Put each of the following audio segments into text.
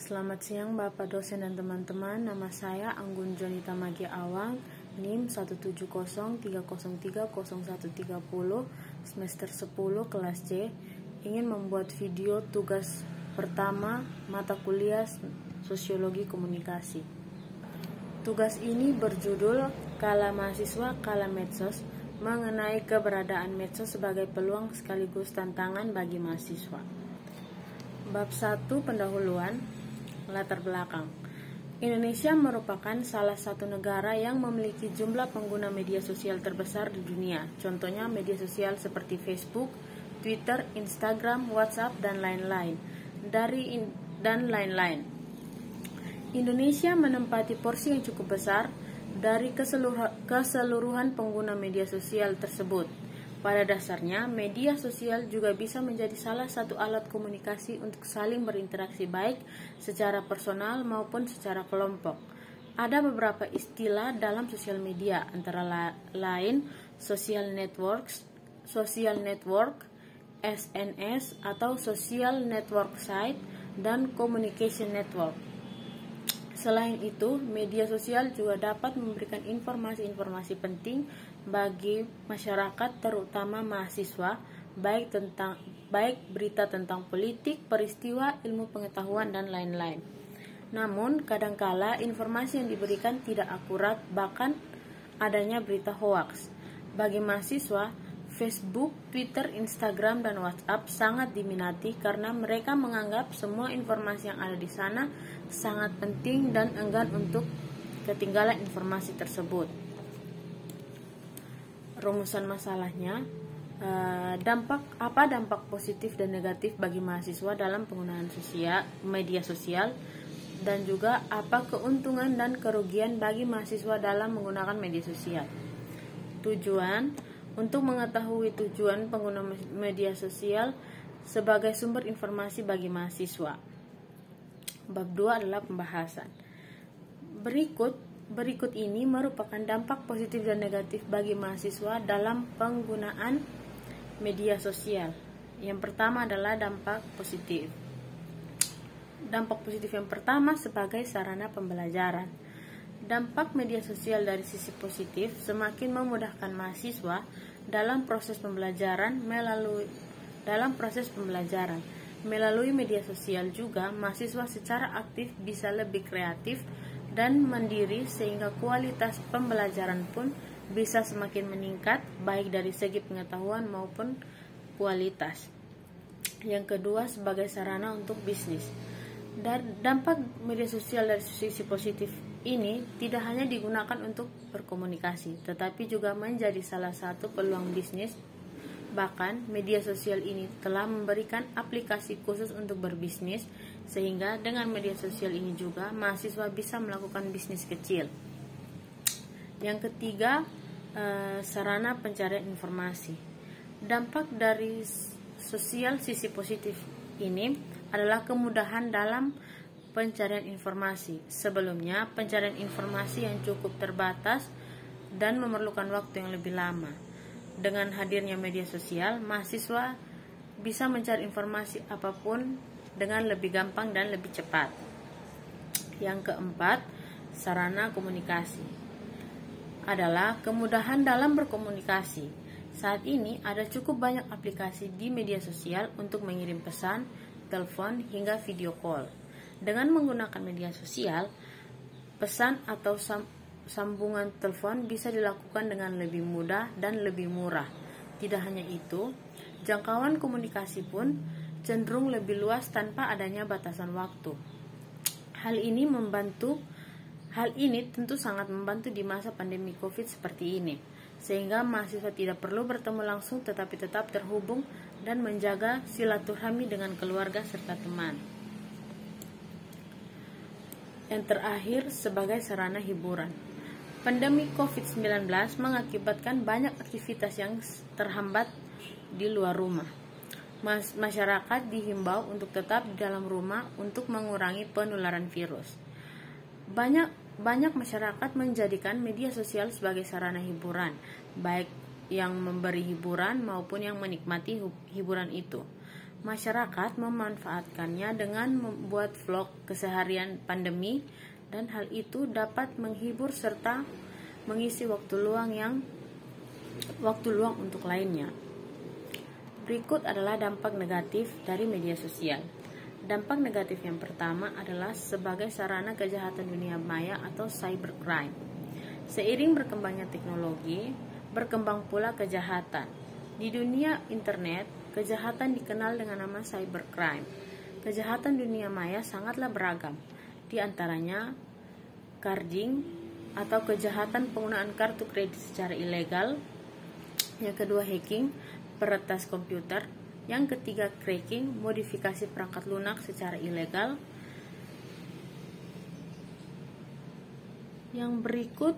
Selamat siang Bapak dosen dan teman-teman. Nama saya Anggun Jonita Magia Awang, NIM 17030300130, semester 10 kelas C. Ingin membuat video tugas pertama mata kuliah Sosiologi Komunikasi. Tugas ini berjudul Kala Mahasiswa, Kala Medsos, mengenai keberadaan medsos sebagai peluang sekaligus tantangan bagi mahasiswa. Bab 1 pendahuluan. Latar belakang. Indonesia merupakan salah satu negara yang memiliki jumlah pengguna media sosial terbesar di dunia. Contohnya media sosial seperti Facebook, Twitter, Instagram, WhatsApp, dan lain-lain. Indonesia menempati porsi yang cukup besar dari keseluruhan pengguna media sosial tersebut. Pada dasarnya, media sosial juga bisa menjadi salah satu alat komunikasi untuk saling berinteraksi baik secara personal maupun secara kelompok. Ada beberapa istilah dalam sosial media, antara lain social network, SNS atau social network site, dan communication network. Selain itu, media sosial juga dapat memberikan informasi-informasi penting bagi masyarakat, terutama mahasiswa, baik berita tentang politik, peristiwa, ilmu pengetahuan, dan lain-lain. Namun, kadangkala informasi yang diberikan tidak akurat, bahkan adanya berita hoaks. Bagi mahasiswa, Facebook, Twitter, Instagram, dan WhatsApp sangat diminati karena mereka menganggap semua informasi yang ada di sana sangat penting dan enggan untuk ketinggalan informasi tersebut. Rumusan masalahnya, dampak positif dan negatif bagi mahasiswa dalam penggunaan media sosial, dan juga apa keuntungan dan kerugian bagi mahasiswa dalam menggunakan media sosial. Tujuan: untuk mengetahui tujuan pengguna media sosial sebagai sumber informasi bagi mahasiswa. Bab 2 adalah pembahasan. Berikut ini merupakan dampak positif dan negatif bagi mahasiswa dalam penggunaan media sosial. Yang pertama adalah dampak positif. Dampak positif yang pertama sebagai sarana pembelajaran. Dampak media sosial dari sisi positif semakin memudahkan mahasiswa dalam proses pembelajaran. Melalui media sosial juga, mahasiswa secara aktif bisa lebih kreatif dan mandiri sehingga kualitas pembelajaran pun bisa semakin meningkat baik dari segi pengetahuan maupun kualitas. Yang kedua, sebagai sarana untuk bisnis. Dampak media sosial dari sisi positif ini tidak hanya digunakan untuk berkomunikasi, tetapi juga menjadi salah satu peluang bisnis. Bahkan, media sosial ini telah memberikan aplikasi khusus untuk berbisnis, sehingga dengan media sosial ini juga mahasiswa bisa melakukan bisnis kecil. Yang ketiga, sarana pencarian informasi. Dampak dari sosial sisi positif ini adalah kemudahan dalam pencarian informasi. Sebelumnya, pencarian informasi yang cukup terbatas dan memerlukan waktu yang lebih lama. Dengan hadirnya media sosial, mahasiswa bisa mencari informasi apapun dengan lebih gampang dan lebih cepat. Yang keempat, sarana komunikasi adalah kemudahan dalam berkomunikasi. Saat ini ada cukup banyak aplikasi di media sosial untuk mengirim pesan, telepon, hingga video call. Dengan menggunakan media sosial, pesan atau sambungan telepon bisa dilakukan dengan lebih mudah dan lebih murah. Tidak hanya itu, jangkauan komunikasi pun cenderung lebih luas tanpa adanya batasan waktu. Hal ini tentu sangat membantu di masa pandemi Covid seperti ini, sehingga mahasiswa tidak perlu bertemu langsung tetapi tetap terhubung dan menjaga silaturahmi dengan keluarga serta teman. Yang terakhir, sebagai sarana hiburan. Pandemi COVID-19 mengakibatkan banyak aktivitas yang terhambat di luar rumah. Masyarakat dihimbau untuk tetap di dalam rumah untuk mengurangi penularan virus. Banyak masyarakat menjadikan media sosial sebagai sarana hiburan, baik yang memberi hiburan maupun yang menikmati hiburan itu. Masyarakat memanfaatkannya dengan membuat vlog keseharian pandemi, dan hal itu dapat menghibur serta mengisi waktu luang untuk lainnya. Berikut adalah dampak negatif dari media sosial. Dampak negatif yang pertama adalah sebagai sarana kejahatan dunia maya atau cybercrime. Seiring berkembangnya teknologi, berkembang pula kejahatan. Di dunia internet, kejahatan dikenal dengan nama cybercrime. Kejahatan dunia maya sangatlah beragam. Di antaranya carding atau kejahatan penggunaan kartu kredit secara ilegal. Yang kedua hacking, peretas komputer. Yang ketiga cracking, modifikasi perangkat lunak secara ilegal. Yang berikut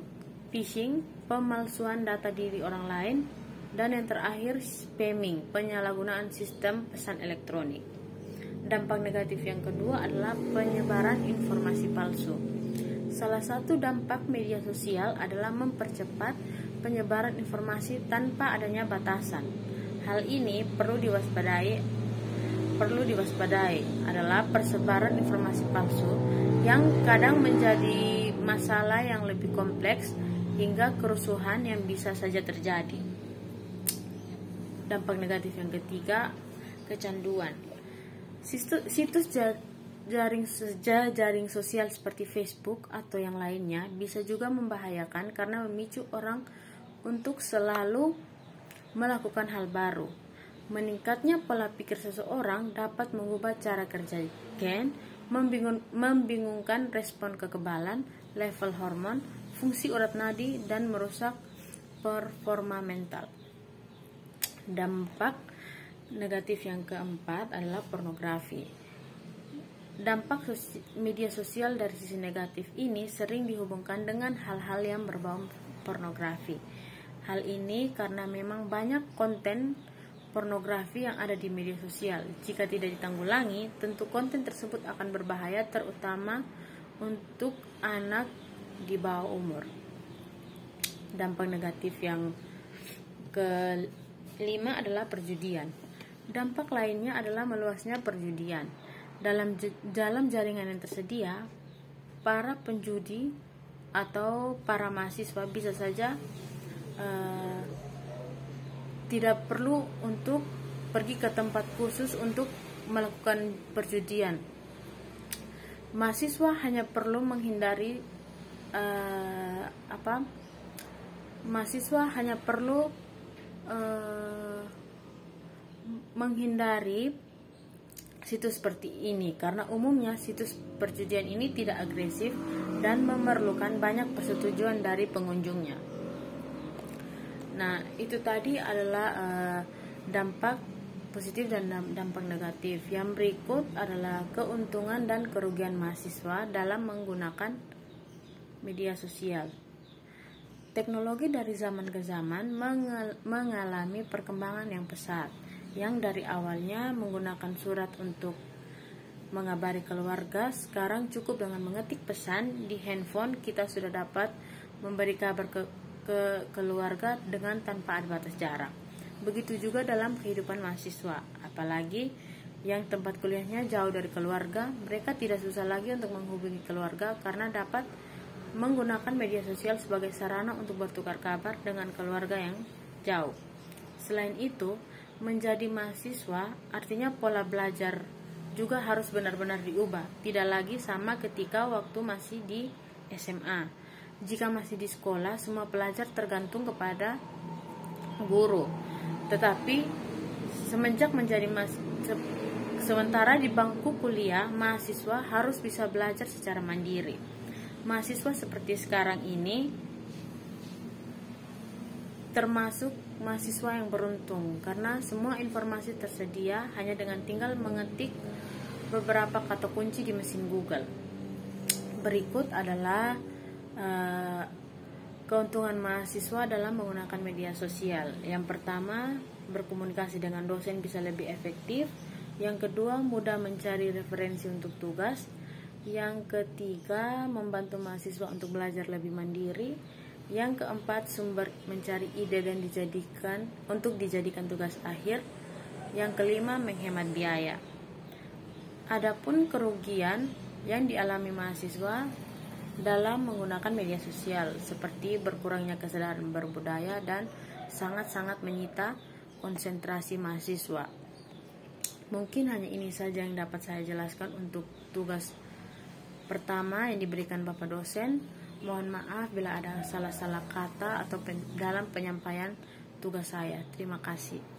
phishing, pemalsuan data diri orang lain. Dan yang terakhir spamming, penyalahgunaan sistem pesan elektronik. Dampak negatif yang kedua adalah penyebaran informasi palsu. Salah satu dampak media sosial adalah mempercepat penyebaran informasi tanpa adanya batasan. Hal ini perlu diwaspadai adalah persebaran informasi palsu yang kadang menjadi masalah yang lebih kompleks hingga kerusuhan yang bisa saja terjadi. Dampak negatif yang ketiga, kecanduan. Situs jaring sosial seperti Facebook atau yang lainnya bisa juga membahayakan karena memicu orang untuk selalu melakukan hal baru. Meningkatnya pola pikir seseorang dapat mengubah cara kerja gen, membingungkan respon kekebalan, level hormon, fungsi urat nadi, dan merusak performa mental. Dampak negatif yang keempat adalah pornografi. Dampak media sosial dari sisi negatif ini sering dihubungkan dengan hal-hal yang berbau pornografi. Hal ini karena memang banyak konten pornografi yang ada di media sosial. Jika tidak ditanggulangi, tentu konten tersebut akan berbahaya, terutama untuk anak di bawah umur. Dampak negatif yang kelima adalah perjudian. Dampak lainnya adalah meluasnya perjudian. Dalam jaringan yang tersedia, para penjudi atau para mahasiswa bisa saja tidak perlu untuk pergi ke tempat khusus untuk melakukan perjudian. Mahasiswa hanya perlu menghindari menghindari situs seperti ini karena umumnya situs perjudian ini tidak agresif dan memerlukan banyak persetujuan dari pengunjungnya. Nah, itu tadi adalah dampak positif dan dampak negatif. Yang berikut adalah keuntungan dan kerugian mahasiswa dalam menggunakan media sosial. Teknologi dari zaman ke zaman mengalami perkembangan yang pesat, yang dari awalnya menggunakan surat untuk mengabari keluarga, sekarang cukup dengan mengetik pesan di handphone kita sudah dapat memberi kabar ke keluarga dengan tanpa ada batas jarak. Begitu juga dalam kehidupan mahasiswa, apalagi yang tempat kuliahnya jauh dari keluarga, mereka tidak susah lagi untuk menghubungi keluarga karena dapat menggunakan media sosial sebagai sarana untuk bertukar kabar dengan keluarga yang jauh. Selain itu, menjadi mahasiswa artinya pola belajar juga harus benar-benar diubah, tidak lagi sama ketika waktu masih di SMA. Jika masih di sekolah, semua pelajar tergantung kepada guru. Tetapi sementara di bangku kuliah, mahasiswa harus bisa belajar secara mandiri. Mahasiswa seperti sekarang ini termasuk mahasiswa yang beruntung karena semua informasi tersedia hanya dengan tinggal mengetik beberapa kata kunci di mesin Google. Berikut adalah keuntungan mahasiswa dalam menggunakan media sosial. Yang pertama, berkomunikasi dengan dosen bisa lebih efektif. Yang kedua, mudah mencari referensi untuk tugas. Yang ketiga, membantu mahasiswa untuk belajar lebih mandiri. Yang keempat, sumber mencari ide dan dijadikan tugas akhir. Yang kelima, menghemat biaya. Adapun kerugian yang dialami mahasiswa dalam menggunakan media sosial seperti berkurangnya kesadaran berbudaya dan sangat-sangat menyita konsentrasi mahasiswa. Mungkin hanya ini saja yang dapat saya jelaskan untuk tugas pertama yang diberikan Bapak dosen. Mohon maaf bila ada salah-salah kata atau dalam penyampaian tugas saya. Terima kasih.